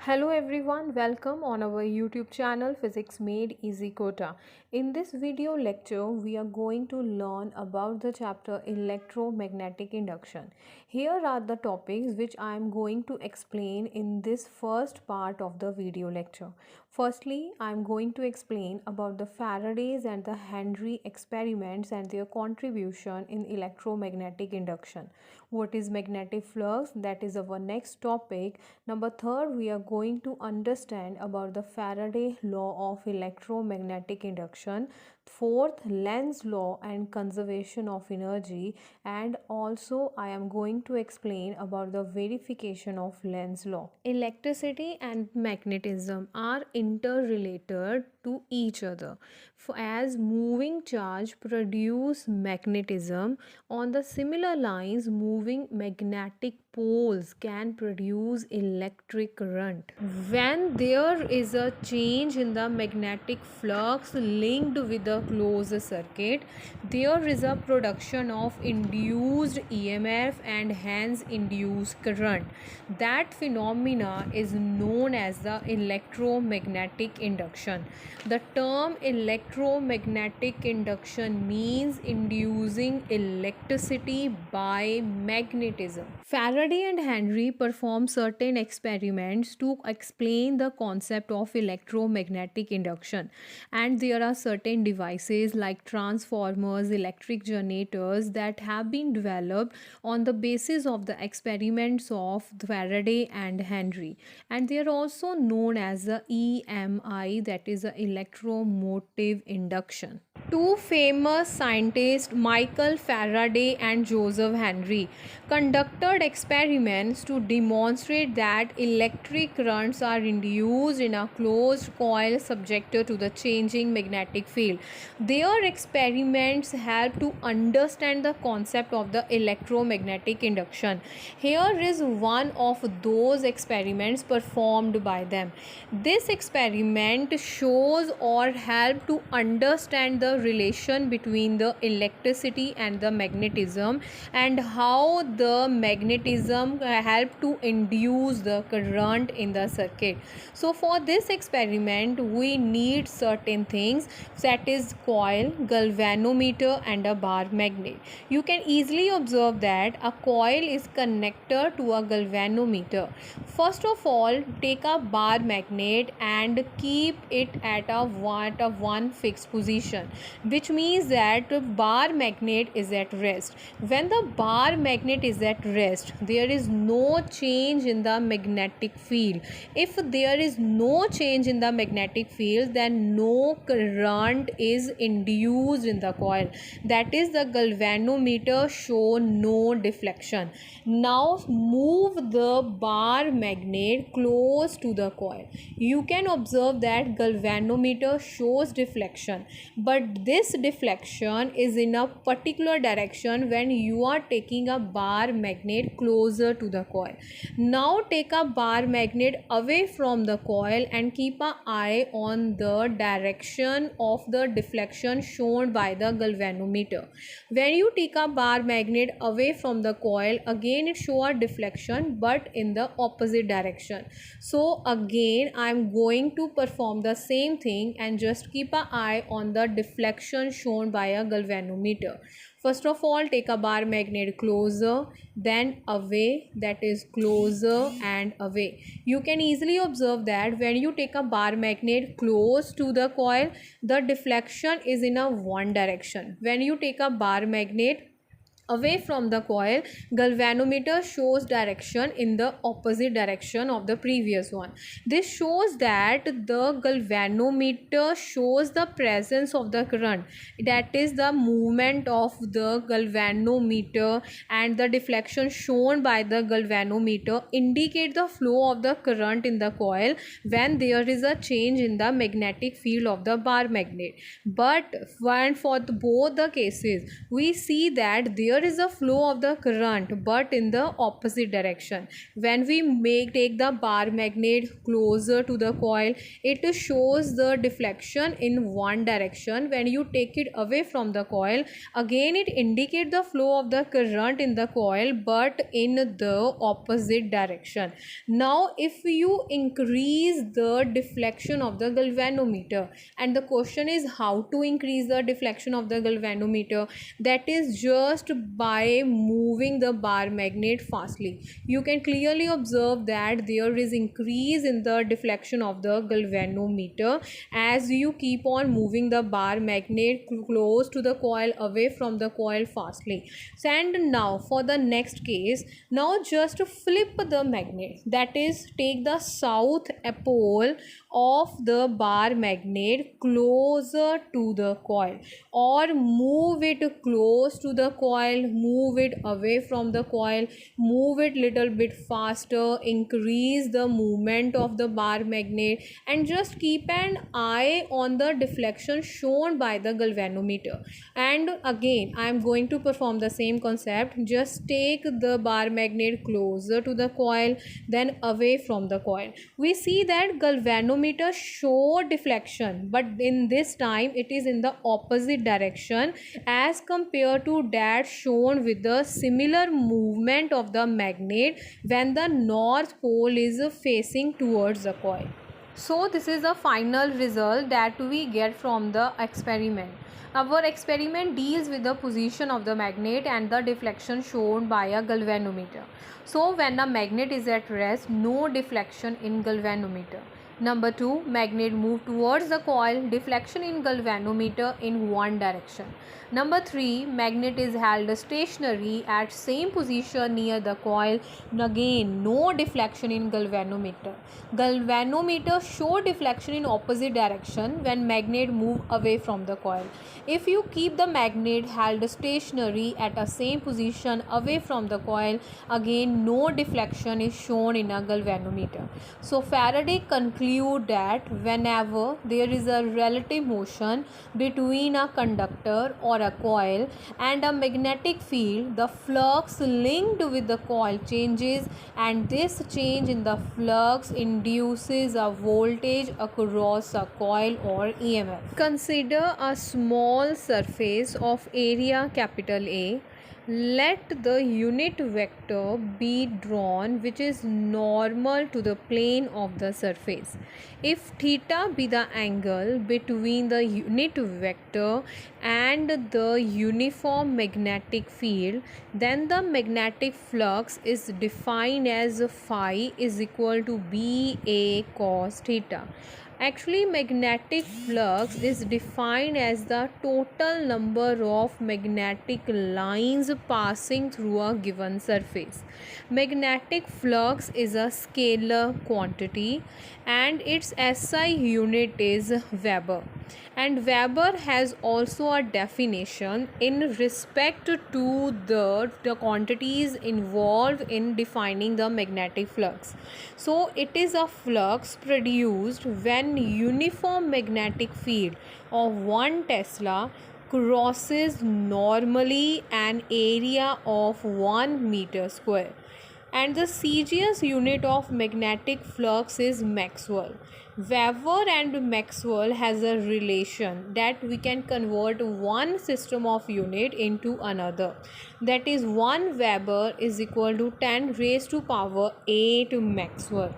Hello everyone, welcome on our YouTube channel Physics Made Easy Quota. In this video lecture, we are going to learn about the chapter electromagnetic induction. Here are the topics which I am going to explain in this first part of the video lecture. Firstly, I am going to explain about the Faraday's and the Henry experiments and their contribution in electromagnetic induction. What is magnetic flux? That is our next topic. Number third, we are going to understand about the Faraday law of electromagnetic induction. Fourth, Lenz law and conservation of energy, and also I am going to explain about the verification of Lenz law. Electricity and magnetism are interrelated to each other. As moving charge produce magnetism, on the similar lines moving magnetic poles can produce electric current. When there is a change in the magnetic flux linked with the closed circuit, there is a production of induced EMF and hence induced current. That phenomena is known as the electromagnetic induction. The term electromagnetic induction means inducing electricity by magnetism. Faraday and Henry performed certain experiments to explain the concept of electromagnetic induction, and there are certain devices like transformers, electric generators that have been developed on the basis of the experiments of Faraday and Henry, and they are also known as the EMI, that is the electromotive induction. Two famous scientists, Michael Faraday and Joseph Henry, conducted experiments to demonstrate that electric currents are induced in a closed coil subjected to the changing magnetic field. Their experiments help to understand the concept of the electromagnetic induction. Here is one of those experiments performed by them. This experiment shows or help to understand the relation between the electricity and the magnetism, and how the magnetism help to induce the current in the circuit. So for this experiment we need certain things, that is coil, galvanometer and a bar magnet. You can easily observe that a coil is connected to a galvanometer. First of all, take a bar magnet and keep it at a one fixed position, which means that the bar magnet is at rest. When the bar magnet is at rest, there is no change in the magnetic field. If there is no change in the magnetic field, then no current is induced in the coil. That is, the galvanometer show no deflection. Now move the bar magnet close to the coil. You can observe that galvanometer shows deflection, but this deflection is in a particular direction when you are taking a bar magnet closer to the coil. Now take a bar magnet away from the coil and keep an eye on the direction of the deflection shown by the galvanometer. When you take a bar magnet away from the coil, again it shows a deflection but in the opposite direction. So again I am going to perform the same thing and just keep an eye on the deflection shown by a galvanometer. First of all, take a bar magnet closer, then away, that is closer and away. You can easily observe that when you take a bar magnet close to the coil, the deflection is in a one direction. When you take a bar magnet away from the coil, galvanometer shows direction in the opposite direction of the previous one. This shows that the galvanometer shows the presence of the current, that is the movement of the galvanometer, and the deflection shown by the galvanometer indicate the flow of the current in the coil when there is a change in the magnetic field of the bar magnet. But when for both the cases we see that there there is a flow of the current but in the opposite direction. When we take the bar magnet closer to the coil, it shows the deflection in one direction. When you take it away from the coil, again it indicates the flow of the current in the coil but in the opposite direction. Now if you increase the deflection of the galvanometer, and the question is how to increase the deflection of the galvanometer, that is just by moving the bar magnet fastly. You can clearly observe that there is increase in the deflection of the galvanometer as you keep on moving the bar magnet close to the coil, away from the coil fastly. And now for the next case, now just flip the magnet, that is take the south pole of the bar magnet closer to the coil, or move it close to the coil, move it away from the coil, move it little bit faster, increase the movement of the bar magnet, and just keep an eye on the deflection shown by the galvanometer. And again I am going to perform the same concept. Just take the bar magnet closer to the coil, then away from the coil. We see that galvanometer show deflection, but in this time it is in the opposite direction as compared to that shown with the similar movement of the magnet when the north pole is facing towards the coil. So this is the final result that we get from the experiment. Our experiment deals with the position of the magnet and the deflection shown by a galvanometer. So when a magnet is at rest, no deflection in galvanometer. Number 2, magnet move towards the coil, deflection in galvanometer in one direction. Number 3, magnet is held stationary at same position near the coil. Again, no deflection in galvanometer. Galvanometer show deflection in opposite direction when magnet move away from the coil. If you keep the magnet held stationary at a same position away from the coil, again no deflection is shown in a galvanometer. So Faraday conclude that whenever there is a relative motion between a conductor or a coil and a magnetic field, the flux linked with the coil changes, and this change in the flux induces a voltage across a coil or EMF. Consider a small surface of area capital A. Let the unit vector be drawn which is normal to the plane of the surface. If theta be the angle between the unit vector and the uniform magnetic field, then the magnetic flux is defined as phi is equal to BA cos theta. Actually, magnetic flux is defined as the total number of magnetic lines passing through a given surface. Magnetic flux is a scalar quantity and its SI unit is Weber. And Weber has also a definition in respect to the quantities involved in defining the magnetic flux. So it is a flux produced when uniform magnetic field of 1 Tesla crosses normally an area of 1 meter square. And the CGS unit of magnetic flux is Maxwell. Weber and Maxwell has a relation that we can convert one system of unit into another. That is 1 Weber is equal to 10 raised to power 8 Maxwell.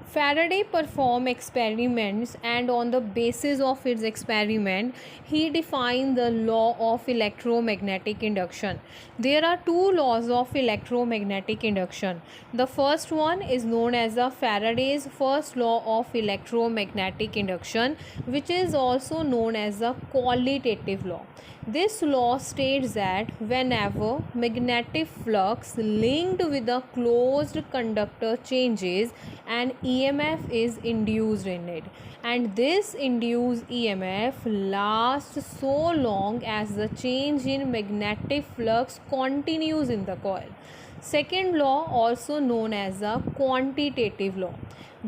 Faraday performed experiments, and on the basis of his experiment he defined the law of electromagnetic induction. There are two laws of electromagnetic induction. The first one is known as the Faraday's first law of electromagnetic induction, which is also known as the qualitative law. This law states that whenever magnetic flux linked with a closed conductor changes, an EMF is induced in it, and this induced EMF lasts so long as the change in magnetic flux continues in the coil. Second law, also known as the quantitative law.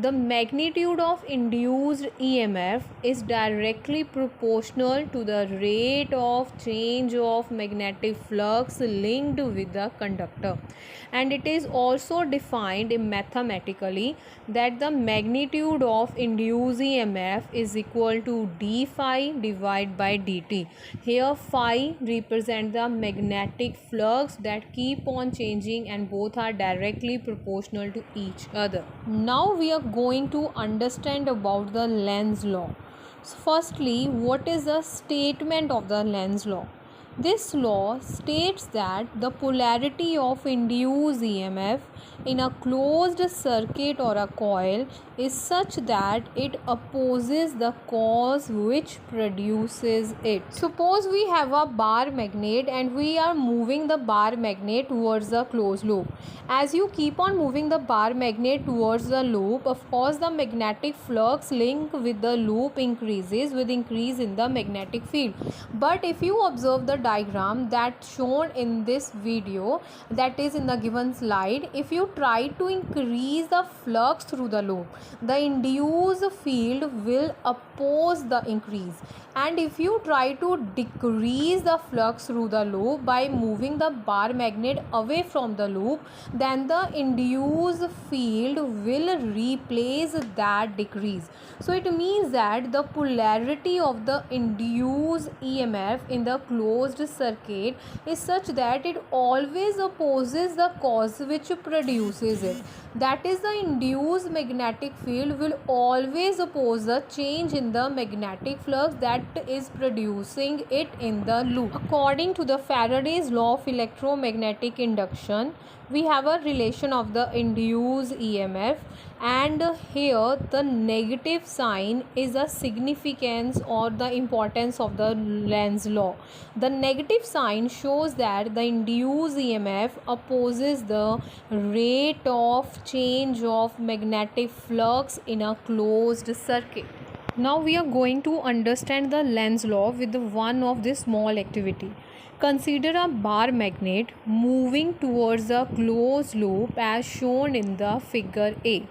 the magnitude of induced EMF is directly proportional to the rate of change of magnetic flux linked with the conductor, and it is also defined mathematically that the magnitude of induced EMF is equal to d phi divided by dt. Here phi represents the magnetic flux that keep on changing, and both are directly proportional to each other. Now we are going to understand about the Lenz law. So firstly, what is the statement of the Lenz law? This law states that the polarity of induced EMF in a closed circuit or a coil is such that it opposes the cause which produces it. Suppose we have a bar magnet and we are moving the bar magnet towards the closed loop. As you keep on moving the bar magnet towards the loop, of course the magnetic flux link with the loop increases with increase in the magnetic field. But if you observe the diagram that shown in this video, that is in the given slide, if you try to increase the flux through the loop, the induced field will oppose the increase, and if you try to decrease the flux through the loop by moving the bar magnet away from the loop, then the induced field will replace that decrease. So it means that the polarity of the induced EMF in the closed circuit is such that it always opposes the cause which produces it. That is, the induced magnetic field will always oppose the change in the magnetic flux that is producing it in the loop. According to the Faraday's law of electromagnetic induction, we have a relation of the induced EMF, and here the negative sign is a significance or the importance of the Lenz law. The negative sign shows that the induced EMF opposes the rate of change of magnetic flux in a closed circuit. Now we are going to understand the Lenz law with one of this small activity. Consider a bar magnet moving towards a closed loop as shown in the figure A.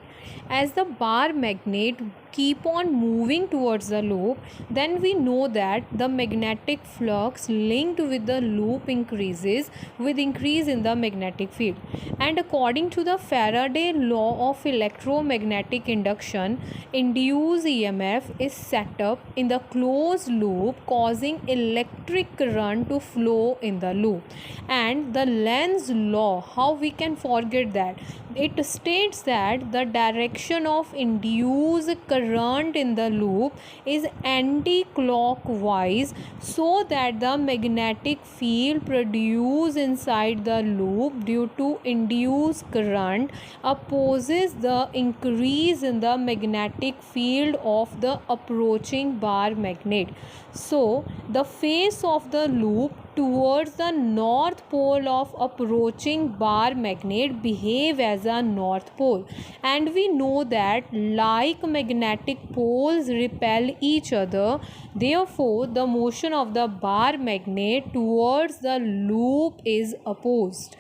As the bar magnet keep on moving towards the loop, then we know that the magnetic flux linked with the loop increases with increase in the magnetic field. And according to the Faraday law of electromagnetic induction, induced EMF is set up in the closed loop, causing electric current to flow in the loop. And the Lenz law, how we can forget that? It states that the direction of induced current in the loop is anti-clockwise, so that the magnetic field produced inside the loop due to induced current opposes the increase in the magnetic field of the approaching bar magnet. So the face of the loop towards the north pole of approaching bar magnet behave as a north pole, and we know that like magnetic poles repel each other, therefore the motion of the bar magnet towards the loop is opposed.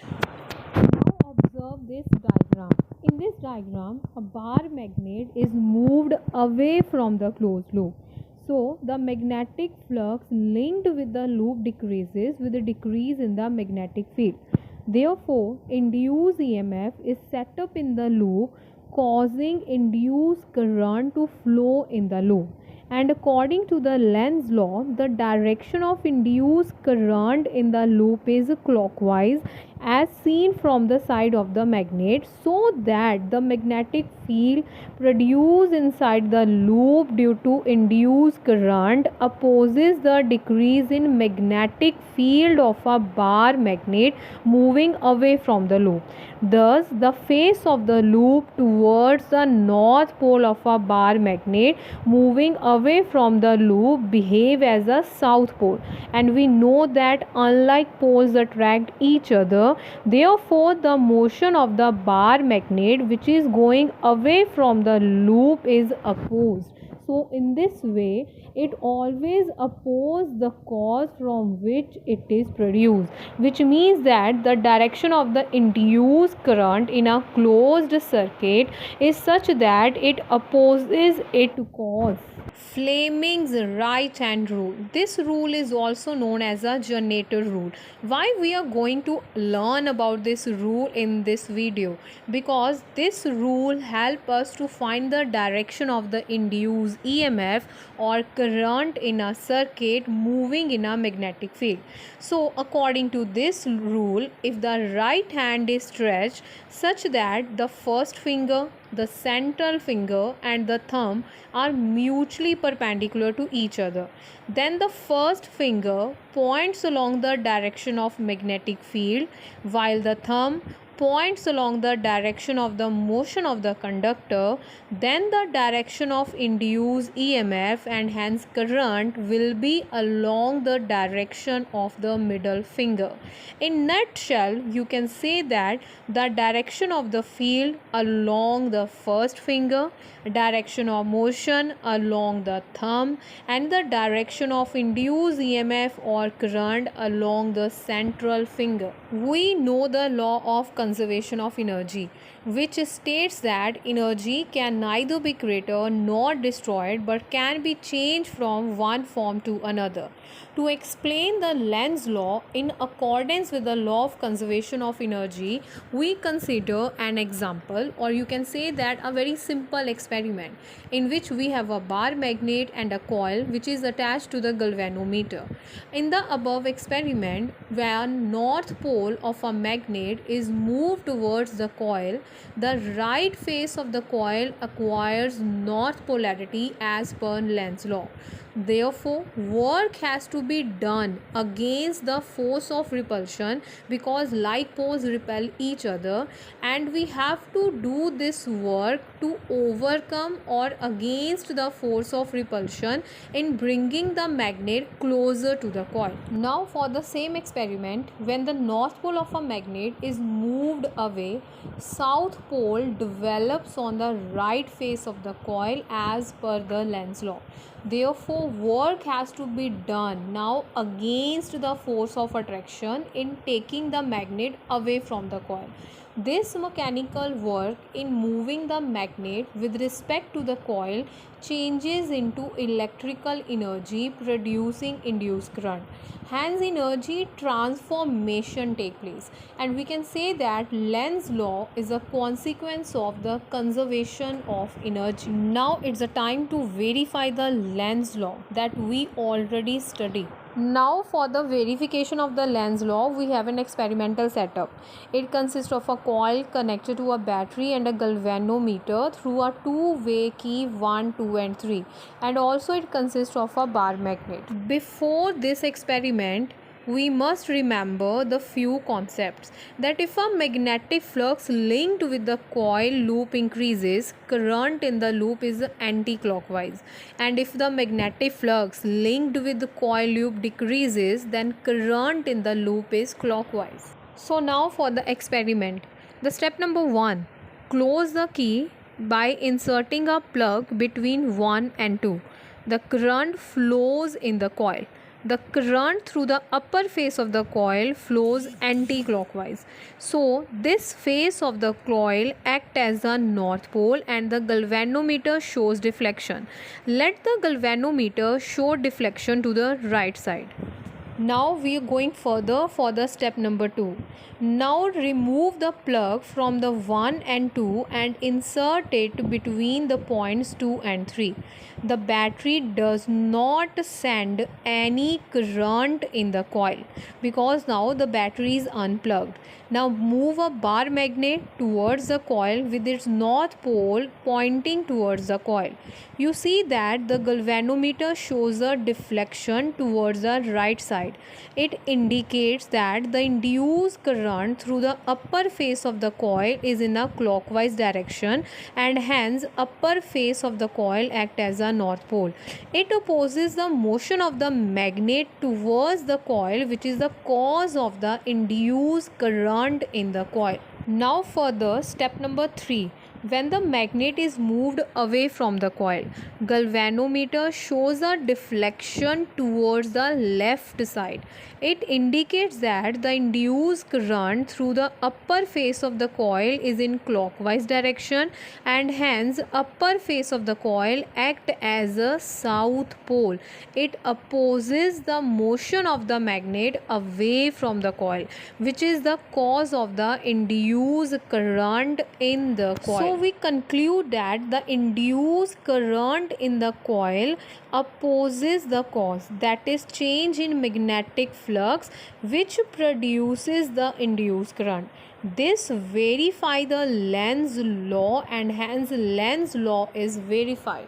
Now observe this diagram. In this diagram, a bar magnet is moved away from the closed loop. So the magnetic flux linked with the loop decreases with a decrease in the magnetic field. Therefore, induced EMF is set up in the loop, causing induced current to flow in the loop. And according to the Lenz law, the direction of induced current in the loop is clockwise as seen from the side of the magnet, so that the magnetic field produced inside the loop due to induced current opposes the decrease in magnetic field of a bar magnet moving away from the loop. Thus, the face of the loop towards the north pole of a bar magnet moving away from the loop behave as a south pole, and we know that unlike poles attract each other, therefore the motion of the bar magnet which is going away from the loop is opposed. So in this way, it always opposes the cause from which it is produced, which means that the direction of the induced current in a closed circuit is such that it opposes its cause. Fleming's right hand rule. This rule is also known as a generator rule. Why we are going to learn about this rule in this video? Because this rule helps us to find the direction of the induced EMF or current in a circuit moving in a magnetic field. So according to this rule, if the right hand is stretched such that the first finger, the central finger and the thumb are mutually perpendicular to each other, then the first finger points along the direction of magnetic field while the thumb points along the direction of the motion of the conductor, then the direction of induced EMF and hence current will be along the direction of the middle finger. In nutshell, you can say that the direction of the field along the first finger, direction of motion along the thumb, and the direction of induced EMF or current along the central finger. We know the law of conservation of energy, which states that energy can neither be created nor destroyed but can be changed from one form to another. To explain the Lenz law in accordance with the law of conservation of energy, we consider an example, or you can say that a very simple experiment in which we have a bar magnet and a coil which is attached to the galvanometer. In the above experiment, where north pole of a magnet is moved towards the coil, the right face of the coil acquires north polarity as per Lenz law. Therefore, work has to be done against the force of repulsion because like poles repel each other, and we have to do this work to overcome or against the force of repulsion in bringing the magnet closer to the coil. Now for the same experiment, when the north pole of a magnet is moved away, south pole develops on the right face of the coil as per the Lenz law. Therefore, work has to be done now against the force of attraction in taking the magnet away from the coil. This mechanical work in moving the magnet with respect to the coil changes into electrical energy producing induced current. Hence energy transformation take place, and we can say that Lenz law is a consequence of the conservation of energy. Now it's a time to verify the Lenz law that we already studied. Now for the verification of the Lenz law, we have an experimental setup. It consists of a coil connected to a battery and a galvanometer through a two-way key 1, 2 and 3, and also it consists of a bar magnet. Before this experiment, we must remember the few concepts that if a magnetic flux linked with the coil loop increases, current in the loop is anti-clockwise, and if the magnetic flux linked with the coil loop decreases, then current in the loop is clockwise. So now for the experiment. The step number 1, close the key by inserting a plug between 1 and 2. The current flows in the coil. The current through the upper face of the coil flows anti-clockwise. So this face of the coil acts as a north pole and the galvanometer shows deflection. Let the galvanometer show deflection to the right side. Now we are going further for the step number 2. Now remove the plug from the 1 and 2 and insert it between the points 2 and 3. The battery does not send any current in the coil because now the battery is unplugged. Now move a bar magnet towards the coil with its north pole pointing towards the coil. You see that the galvanometer shows a deflection towards the right side. It indicates that the induced current through the upper face of the coil is in a clockwise direction, and hence upper face of the coil acts as a north pole. It opposes the motion of the magnet towards the coil, which is the cause of the induced current in the coil. Now further, step number 3. when the magnet is moved away from the coil. Galvanometer shows a deflection towards the left side. It indicates that the induced current through the upper face of the coil is in clockwise direction, and hence upper face of the coil act as a south pole. It opposes the motion of the magnet away from the coil, which is the cause of the induced current in the coil. So we conclude that the induced current in the coil opposes the cause, that is change in magnetic flux, which produces the induced current. This verifies the Lenz law, and hence Lenz law is verified.